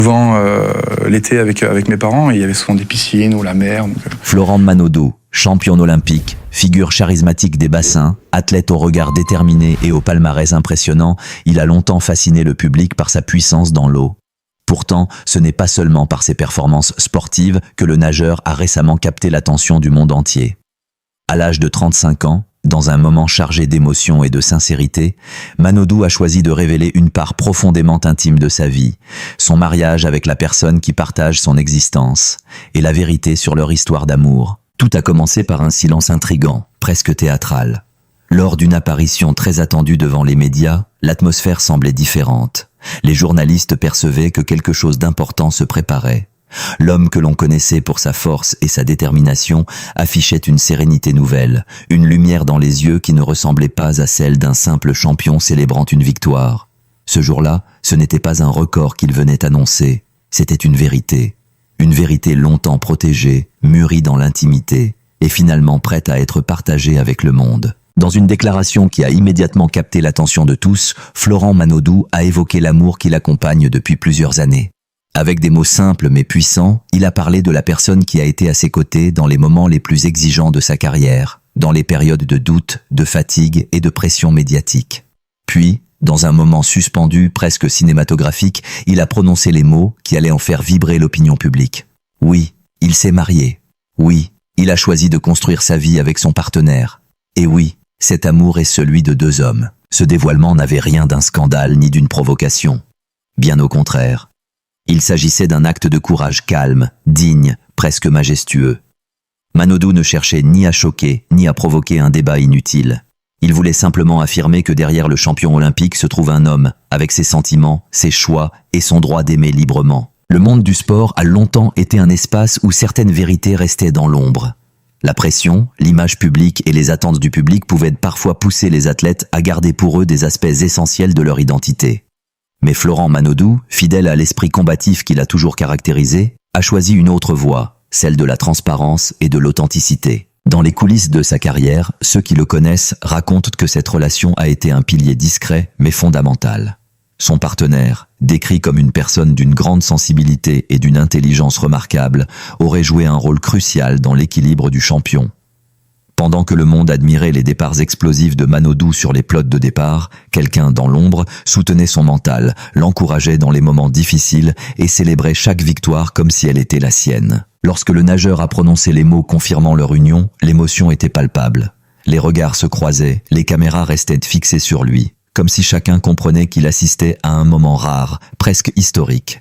Souvent l'été avec mes parents, et il y avait souvent des piscines ou la mer. Donc... Florent Manodou, champion olympique, figure charismatique des bassins, athlète au regard déterminé et au palmarès impressionnant, il a longtemps fasciné le public par sa puissance dans l'eau. Pourtant, ce n'est pas seulement par ses performances sportives que le nageur a récemment capté l'attention du monde entier. À l'âge de 35 ans, dans un moment chargé d'émotion et de sincérité, Manodou a choisi de révéler une part profondément intime de sa vie, son mariage avec la personne qui partage son existence, et la vérité sur leur histoire d'amour. Tout a commencé par un silence intrigant, presque théâtral. Lors d'une apparition très attendue devant les médias, l'atmosphère semblait différente. Les journalistes percevaient que quelque chose d'important se préparait. L'homme que l'on connaissait pour sa force et sa détermination affichait une sérénité nouvelle, une lumière dans les yeux qui ne ressemblait pas à celle d'un simple champion célébrant une victoire. Ce jour-là, ce n'était pas un record qu'il venait annoncer, c'était une vérité longtemps protégée, mûrie dans l'intimité, et finalement prête à être partagée avec le monde. Dans une déclaration qui a immédiatement capté l'attention de tous, Florent Manodou a évoqué l'amour qui l'accompagne depuis plusieurs années. Avec des mots simples mais puissants, il a parlé de la personne qui a été à ses côtés dans les moments les plus exigeants de sa carrière, dans les périodes de doute, de fatigue et de pression médiatique. Puis, dans un moment suspendu, presque cinématographique, il a prononcé les mots qui allaient en faire vibrer l'opinion publique. Oui, il s'est marié. Oui, il a choisi de construire sa vie avec son partenaire. Et oui, cet amour est celui de deux hommes. Ce dévoilement n'avait rien d'un scandale ni d'une provocation. Bien au contraire. Il s'agissait d'un acte de courage calme, digne, presque majestueux. Manodou ne cherchait ni à choquer, ni à provoquer un débat inutile. Il voulait simplement affirmer que derrière le champion olympique se trouve un homme, avec ses sentiments, ses choix et son droit d'aimer librement. Le monde du sport a longtemps été un espace où certaines vérités restaient dans l'ombre. La pression, l'image publique et les attentes du public pouvaient parfois pousser les athlètes à garder pour eux des aspects essentiels de leur identité. Mais Florent Manodou, fidèle à l'esprit combatif qu'il a toujours caractérisé, a choisi une autre voie, celle de la transparence et de l'authenticité. Dans les coulisses de sa carrière, ceux qui le connaissent racontent que cette relation a été un pilier discret mais fondamental. Son partenaire, décrit comme une personne d'une grande sensibilité et d'une intelligence remarquable, aurait joué un rôle crucial dans l'équilibre du champion. Pendant que le monde admirait les départs explosifs de Manodou sur les plots de départ, quelqu'un dans l'ombre soutenait son mental, l'encourageait dans les moments difficiles et célébrait chaque victoire comme si elle était la sienne. Lorsque le nageur a prononcé les mots confirmant leur union, l'émotion était palpable. Les regards se croisaient, les caméras restaient fixées sur lui, comme si chacun comprenait qu'il assistait à un moment rare, presque historique.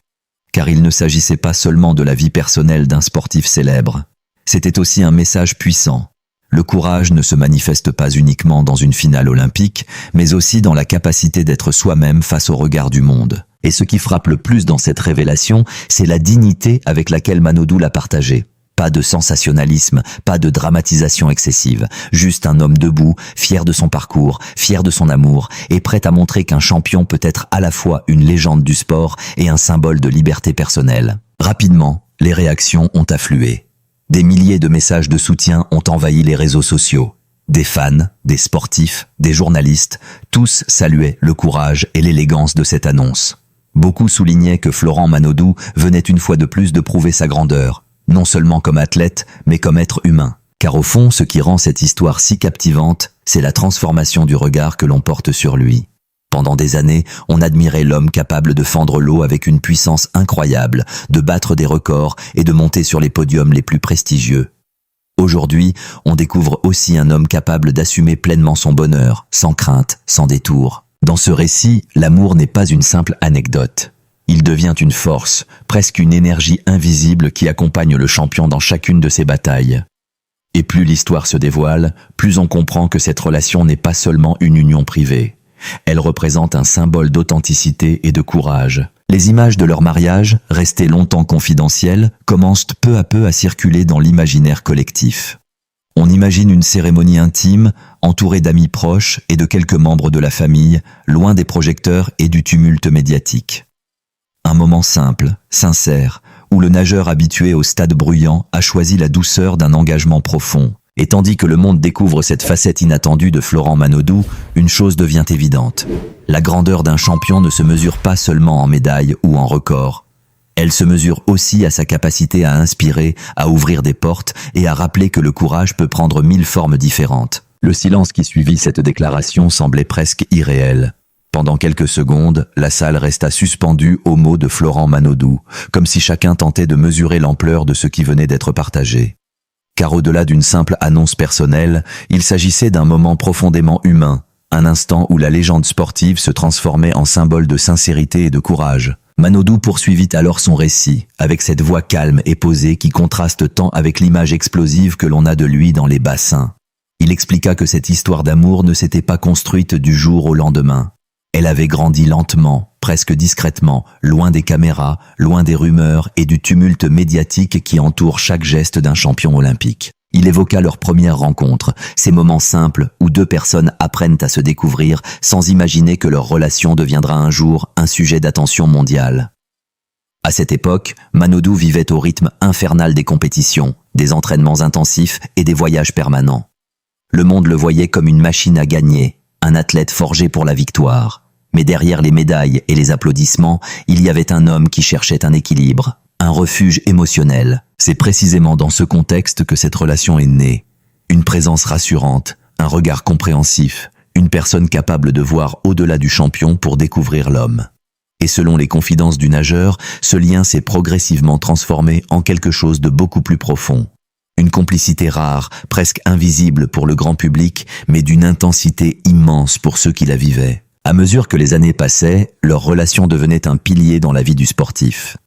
Car il ne s'agissait pas seulement de la vie personnelle d'un sportif célèbre. C'était aussi un message puissant. Le courage ne se manifeste pas uniquement dans une finale olympique, mais aussi dans la capacité d'être soi-même face au regard du monde. Et ce qui frappe le plus dans cette révélation, c'est la dignité avec laquelle Manodou l'a partagée. Pas de sensationnalisme, pas de dramatisation excessive, juste un homme debout, fier de son parcours, fier de son amour, et prêt à montrer qu'un champion peut être à la fois une légende du sport et un symbole de liberté personnelle. Rapidement, les réactions ont afflué. Des milliers de messages de soutien ont envahi les réseaux sociaux. Des fans, des sportifs, des journalistes, tous saluaient le courage et l'élégance de cette annonce. Beaucoup soulignaient que Florent Manodou venait une fois de plus de prouver sa grandeur, non seulement comme athlète, mais comme être humain. Car au fond, ce qui rend cette histoire si captivante, c'est la transformation du regard que l'on porte sur lui. Pendant des années, on admirait l'homme capable de fendre l'eau avec une puissance incroyable, de battre des records et de monter sur les podiums les plus prestigieux. Aujourd'hui, on découvre aussi un homme capable d'assumer pleinement son bonheur, sans crainte, sans détour. Dans ce récit, l'amour n'est pas une simple anecdote. Il devient une force, presque une énergie invisible qui accompagne le champion dans chacune de ses batailles. Et plus l'histoire se dévoile, plus on comprend que cette relation n'est pas seulement une union privée. Elle représente un symbole d'authenticité et de courage. Les images de leur mariage, restées longtemps confidentielles, commencent peu à peu à circuler dans l'imaginaire collectif. On imagine une cérémonie intime, entourée d'amis proches et de quelques membres de la famille, loin des projecteurs et du tumulte médiatique. Un moment simple, sincère, où le nageur habitué au stade bruyant a choisi la douceur d'un engagement profond. Et tandis que le monde découvre cette facette inattendue de Florent Manodou, une chose devient évidente. La grandeur d'un champion ne se mesure pas seulement en médailles ou en records. Elle se mesure aussi à sa capacité à inspirer, à ouvrir des portes et à rappeler que le courage peut prendre 1000 formes différentes. Le silence qui suivit cette déclaration semblait presque irréel. Pendant quelques secondes, la salle resta suspendue aux mots de Florent Manodou, comme si chacun tentait de mesurer l'ampleur de ce qui venait d'être partagé. Car au-delà d'une simple annonce personnelle, il s'agissait d'un moment profondément humain, un instant où la légende sportive se transformait en symbole de sincérité et de courage. Manodou poursuivit alors son récit, avec cette voix calme et posée qui contraste tant avec l'image explosive que l'on a de lui dans les bassins. Il expliqua que cette histoire d'amour ne s'était pas construite du jour au lendemain. Elle avait grandi lentement, presque discrètement, loin des caméras, loin des rumeurs et du tumulte médiatique qui entoure chaque geste d'un champion olympique. Il évoqua leur première rencontre, ces moments simples où deux personnes apprennent à se découvrir sans imaginer que leur relation deviendra un jour un sujet d'attention mondiale. À cette époque, Manodou vivait au rythme infernal des compétitions, des entraînements intensifs et des voyages permanents. Le monde le voyait comme une machine à gagner, un athlète forgé pour la victoire. Mais derrière les médailles et les applaudissements, il y avait un homme qui cherchait un équilibre, un refuge émotionnel. C'est précisément dans ce contexte que cette relation est née. Une présence rassurante, un regard compréhensif, une personne capable de voir au-delà du champion pour découvrir l'homme. Et selon les confidences du nageur, ce lien s'est progressivement transformé en quelque chose de beaucoup plus profond. Une complicité rare, presque invisible pour le grand public, mais d'une intensité immense pour ceux qui la vivaient. À mesure que les années passaient, leur relation devenait un pilier dans la vie du sportif.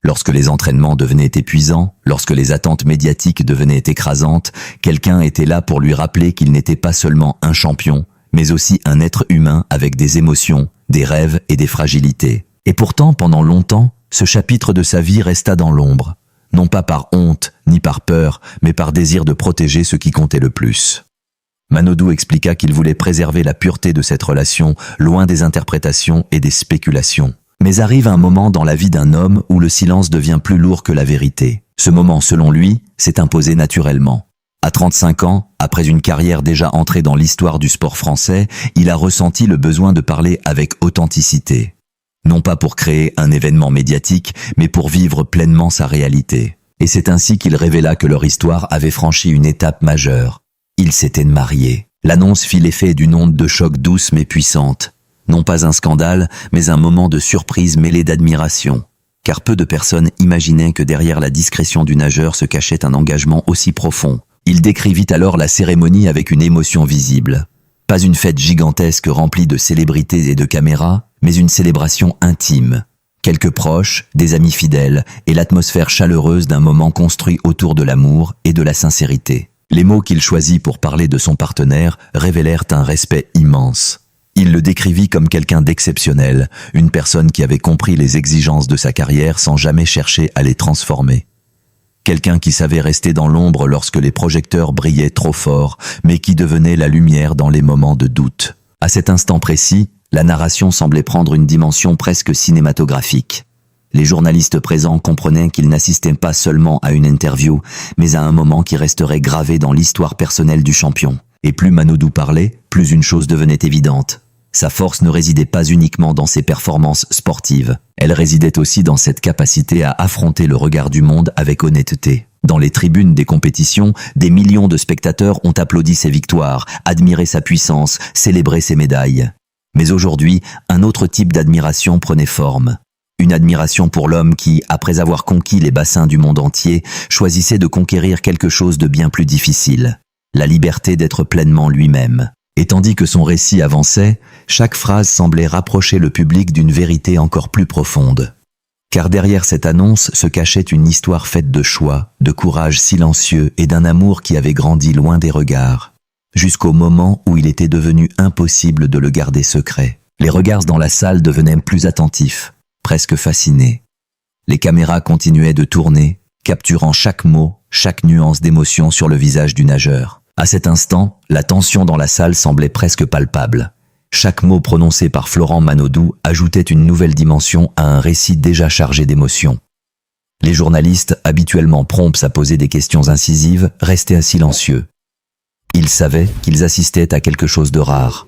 Lorsque les entraînements devenaient épuisants, lorsque les attentes médiatiques devenaient écrasantes, quelqu'un était là pour lui rappeler qu'il n'était pas seulement un champion, mais aussi un être humain avec des émotions, des rêves et des fragilités. Et pourtant, pendant longtemps, ce chapitre de sa vie resta dans l'ombre. Non pas par honte, ni par peur, mais par désir de protéger ce qui comptait le plus. Manodou expliqua qu'il voulait préserver la pureté de cette relation, loin des interprétations et des spéculations. Mais arrive un moment dans la vie d'un homme où le silence devient plus lourd que la vérité. Ce moment, selon lui, s'est imposé naturellement. À 35 ans, après une carrière déjà entrée dans l'histoire du sport français, il a ressenti le besoin de parler avec authenticité. Non pas pour créer un événement médiatique, mais pour vivre pleinement sa réalité. Et c'est ainsi qu'il révéla que leur histoire avait franchi une étape majeure. Ils s'étaient mariés. L'annonce fit l'effet d'une onde de choc douce mais puissante. Non pas un scandale, mais un moment de surprise mêlé d'admiration. Car peu de personnes imaginaient que derrière la discrétion du nageur se cachait un engagement aussi profond. Il décrivit alors la cérémonie avec une émotion visible. Pas une fête gigantesque remplie de célébrités et de caméras, mais une célébration intime. Quelques proches, des amis fidèles, et l'atmosphère chaleureuse d'un moment construit autour de l'amour et de la sincérité. Les mots qu'il choisit pour parler de son partenaire révélèrent un respect immense. Il le décrivit comme quelqu'un d'exceptionnel, une personne qui avait compris les exigences de sa carrière sans jamais chercher à les transformer. Quelqu'un qui savait rester dans l'ombre lorsque les projecteurs brillaient trop fort, mais qui devenait la lumière dans les moments de doute. À cet instant précis, la narration semblait prendre une dimension presque cinématographique. Les journalistes présents comprenaient qu'ils n'assistaient pas seulement à une interview, mais à un moment qui resterait gravé dans l'histoire personnelle du champion. Et plus Manodou parlait, plus une chose devenait évidente. Sa force ne résidait pas uniquement dans ses performances sportives. Elle résidait aussi dans cette capacité à affronter le regard du monde avec honnêteté. Dans les tribunes des compétitions, des millions de spectateurs ont applaudi ses victoires, admiré sa puissance, célébré ses médailles. Mais aujourd'hui, un autre type d'admiration prenait forme. Une admiration pour l'homme qui, après avoir conquis les bassins du monde entier, choisissait de conquérir quelque chose de bien plus difficile. La liberté d'être pleinement lui-même. Et tandis que son récit avançait, chaque phrase semblait rapprocher le public d'une vérité encore plus profonde. Car derrière cette annonce se cachait une histoire faite de choix, de courage silencieux et d'un amour qui avait grandi loin des regards. Jusqu'au moment où il était devenu impossible de le garder secret. Les regards dans la salle devenaient plus attentifs, presque fascinés. Les caméras continuaient de tourner, capturant chaque mot, chaque nuance d'émotion sur le visage du nageur. À cet instant, la tension dans la salle semblait presque palpable. Chaque mot prononcé par Florent Manodou ajoutait une nouvelle dimension à un récit déjà chargé d'émotions. Les journalistes, habituellement prompts à poser des questions incisives, restaient silencieux. Ils savaient qu'ils assistaient à quelque chose de rare.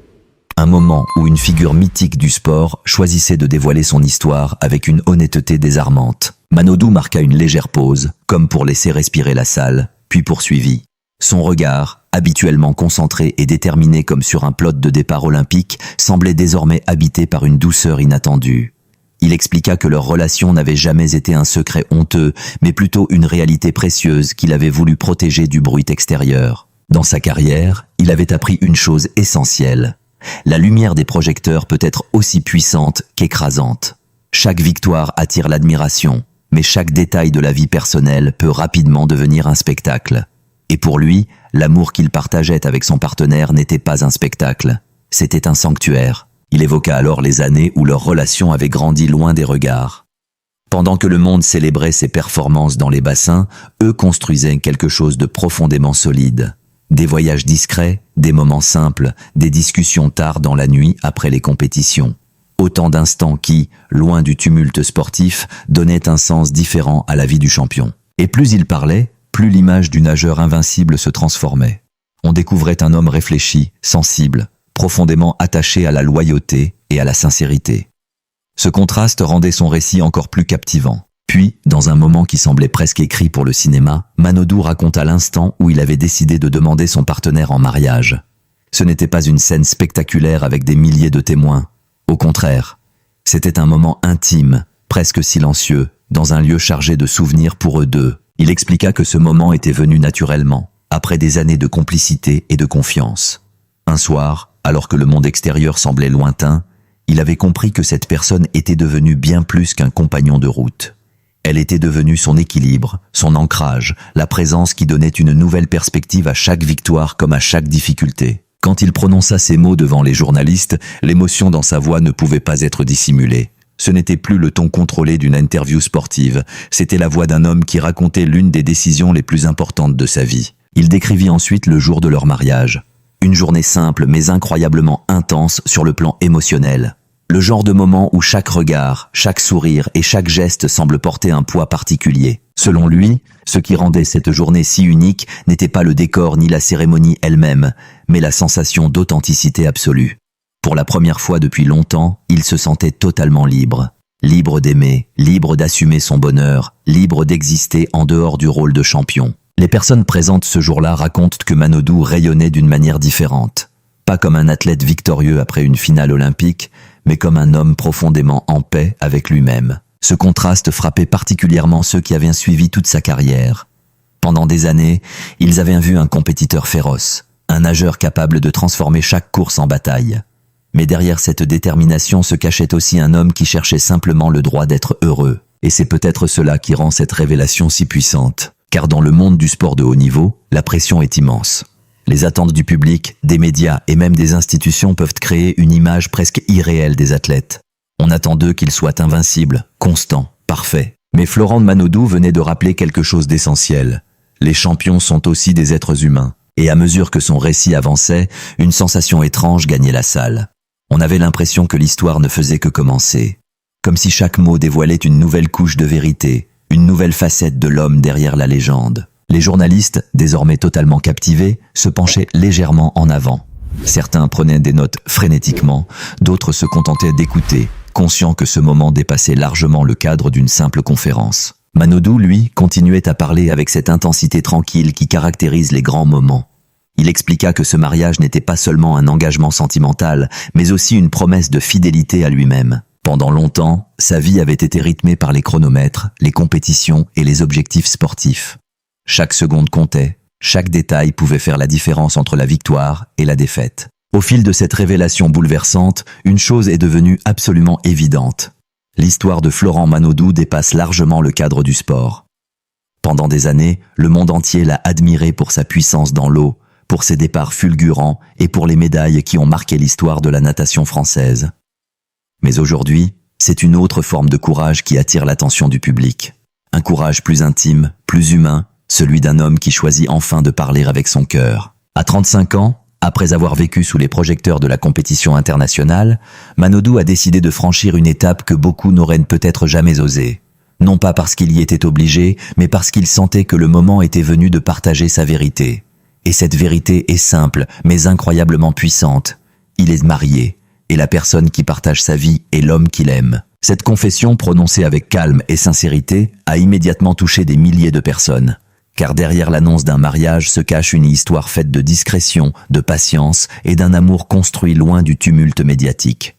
Un moment où une figure mythique du sport choisissait de dévoiler son histoire avec une honnêteté désarmante. Manodou marqua une légère pause, comme pour laisser respirer la salle, puis poursuivit. Son regard, habituellement concentré et déterminé comme sur un plot de départ olympique, semblait désormais habité par une douceur inattendue. Il expliqua que leur relation n'avait jamais été un secret honteux, mais plutôt une réalité précieuse qu'il avait voulu protéger du bruit extérieur. Dans sa carrière, il avait appris une chose essentielle. La lumière des projecteurs peut être aussi puissante qu'écrasante. Chaque victoire attire l'admiration, mais chaque détail de la vie personnelle peut rapidement devenir un spectacle. Et pour lui, l'amour qu'il partageait avec son partenaire n'était pas un spectacle, c'était un sanctuaire. Il évoqua alors les années où leur relation avait grandi loin des regards. Pendant que le monde célébrait ses performances dans les bassins, eux construisaient quelque chose de profondément solide. Des voyages discrets, des moments simples, des discussions tard dans la nuit après les compétitions. Autant d'instants qui, loin du tumulte sportif, donnaient un sens différent à la vie du champion. Et plus il parlait, plus l'image du nageur invincible se transformait. On découvrait un homme réfléchi, sensible, profondément attaché à la loyauté et à la sincérité. Ce contraste rendait son récit encore plus captivant. Puis, dans un moment qui semblait presque écrit pour le cinéma, Manodou raconta l'instant où il avait décidé de demander son partenaire en mariage. Ce n'était pas une scène spectaculaire avec des milliers de témoins. Au contraire, c'était un moment intime, presque silencieux, dans un lieu chargé de souvenirs pour eux deux. Il expliqua que ce moment était venu naturellement, après des années de complicité et de confiance. Un soir, alors que le monde extérieur semblait lointain, il avait compris que cette personne était devenue bien plus qu'un compagnon de route. Elle était devenue son équilibre, son ancrage, la présence qui donnait une nouvelle perspective à chaque victoire comme à chaque difficulté. Quand il prononça ces mots devant les journalistes, l'émotion dans sa voix ne pouvait pas être dissimulée. Ce n'était plus le ton contrôlé d'une interview sportive, c'était la voix d'un homme qui racontait l'une des décisions les plus importantes de sa vie. Il décrivit ensuite le jour de leur mariage. Une journée simple mais incroyablement intense sur le plan émotionnel. Le genre de moment où chaque regard, chaque sourire et chaque geste semble porter un poids particulier. Selon lui, ce qui rendait cette journée si unique n'était pas le décor ni la cérémonie elle-même, mais la sensation d'authenticité absolue. Pour la première fois depuis longtemps, il se sentait totalement libre. Libre d'aimer, libre d'assumer son bonheur, libre d'exister en dehors du rôle de champion. Les personnes présentes ce jour-là racontent que Manodou rayonnait d'une manière différente. Pas comme un athlète victorieux après une finale olympique, mais comme un homme profondément en paix avec lui-même. Ce contraste frappait particulièrement ceux qui avaient suivi toute sa carrière. Pendant des années, ils avaient vu un compétiteur féroce, un nageur capable de transformer chaque course en bataille. Mais derrière cette détermination se cachait aussi un homme qui cherchait simplement le droit d'être heureux. Et c'est peut-être cela qui rend cette révélation si puissante. Car dans le monde du sport de haut niveau, la pression est immense. Les attentes du public, des médias et même des institutions peuvent créer une image presque irréelle des athlètes. On attend d'eux qu'ils soient invincibles, constants, parfaits. Mais Florent Manodou venait de rappeler quelque chose d'essentiel. Les champions sont aussi des êtres humains. Et à mesure que son récit avançait, une sensation étrange gagnait la salle. On avait l'impression que l'histoire ne faisait que commencer. Comme si chaque mot dévoilait une nouvelle couche de vérité, une nouvelle facette de l'homme derrière la légende. Les journalistes, désormais totalement captivés, se penchaient légèrement en avant. Certains prenaient des notes frénétiquement, d'autres se contentaient d'écouter, conscients que ce moment dépassait largement le cadre d'une simple conférence. Manodou, lui, continuait à parler avec cette intensité tranquille qui caractérise les grands moments. Il expliqua que ce mariage n'était pas seulement un engagement sentimental, mais aussi une promesse de fidélité à lui-même. Pendant longtemps, sa vie avait été rythmée par les chronomètres, les compétitions et les objectifs sportifs. Chaque seconde comptait, chaque détail pouvait faire la différence entre la victoire et la défaite. Au fil de cette révélation bouleversante, une chose est devenue absolument évidente. L'histoire de Florent Manodou dépasse largement le cadre du sport. Pendant des années, le monde entier l'a admiré pour sa puissance dans l'eau, pour ses départs fulgurants et pour les médailles qui ont marqué l'histoire de la natation française. Mais aujourd'hui, c'est une autre forme de courage qui attire l'attention du public. Un courage plus intime, plus humain, celui d'un homme qui choisit enfin de parler avec son cœur. À 35 ans, après avoir vécu sous les projecteurs de la compétition internationale, Manodou a décidé de franchir une étape que beaucoup n'auraient peut-être jamais osé. Non pas parce qu'il y était obligé, mais parce qu'il sentait que le moment était venu de partager sa vérité. Et cette vérité est simple, mais incroyablement puissante. Il est marié, et la personne qui partage sa vie est l'homme qu'il aime. Cette confession, prononcée avec calme et sincérité, a immédiatement touché des milliers de personnes. Car derrière l'annonce d'un mariage se cache une histoire faite de discrétion, de patience et d'un amour construit loin du tumulte médiatique.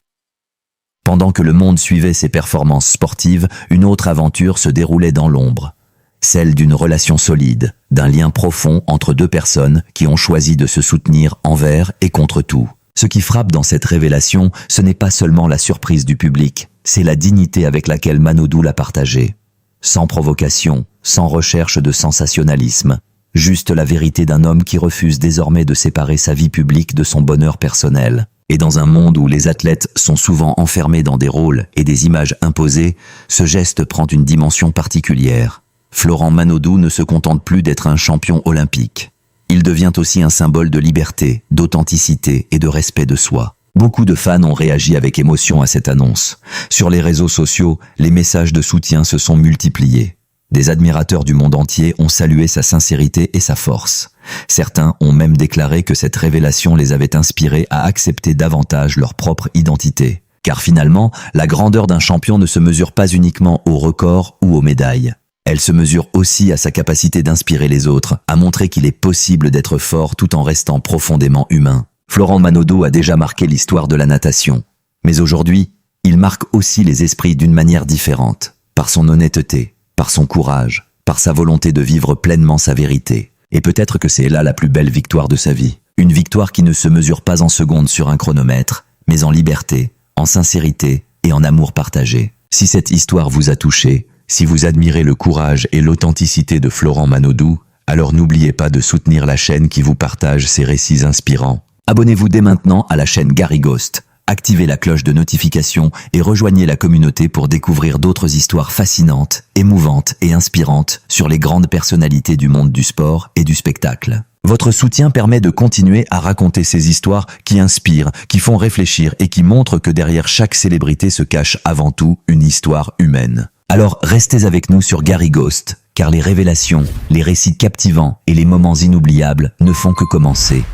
Pendant que le monde suivait ses performances sportives, une autre aventure se déroulait dans l'ombre. Celle d'une relation solide, d'un lien profond entre deux personnes qui ont choisi de se soutenir envers et contre tout. Ce qui frappe dans cette révélation, ce n'est pas seulement la surprise du public, c'est la dignité avec laquelle Manodou l'a partagée. Sans provocation, sans recherche de sensationnalisme, juste la vérité d'un homme qui refuse désormais de séparer sa vie publique de son bonheur personnel. Et dans un monde où les athlètes sont souvent enfermés dans des rôles et des images imposées, ce geste prend une dimension particulière. Florent Manodou ne se contente plus d'être un champion olympique. Il devient aussi un symbole de liberté, d'authenticité et de respect de soi. Beaucoup de fans ont réagi avec émotion à cette annonce. Sur les réseaux sociaux, les messages de soutien se sont multipliés. Des admirateurs du monde entier ont salué sa sincérité et sa force. Certains ont même déclaré que cette révélation les avait inspirés à accepter davantage leur propre identité. Car finalement, la grandeur d'un champion ne se mesure pas uniquement au record ou aux médailles. Elle se mesure aussi à sa capacité d'inspirer les autres, à montrer qu'il est possible d'être fort tout en restant profondément humain. Florent Manodou a déjà marqué l'histoire de la natation. Mais aujourd'hui, il marque aussi les esprits d'une manière différente, par son honnêteté, par son courage, par sa volonté de vivre pleinement sa vérité. Et peut-être que c'est là la plus belle victoire de sa vie. Une victoire qui ne se mesure pas en secondes sur un chronomètre, mais en liberté, en sincérité et en amour partagé. Si cette histoire vous a touché, si vous admirez le courage et l'authenticité de Florent Manodou, alors n'oubliez pas de soutenir la chaîne qui vous partage ces récits inspirants. Abonnez-vous dès maintenant à la chaîne Gary Ghost, activez la cloche de notification et rejoignez la communauté pour découvrir d'autres histoires fascinantes, émouvantes et inspirantes sur les grandes personnalités du monde du sport et du spectacle. Votre soutien permet de continuer à raconter ces histoires qui inspirent, qui font réfléchir et qui montrent que derrière chaque célébrité se cache avant tout une histoire humaine. Alors restez avec nous sur Gary Ghost, car les révélations, les récits captivants et les moments inoubliables ne font que commencer.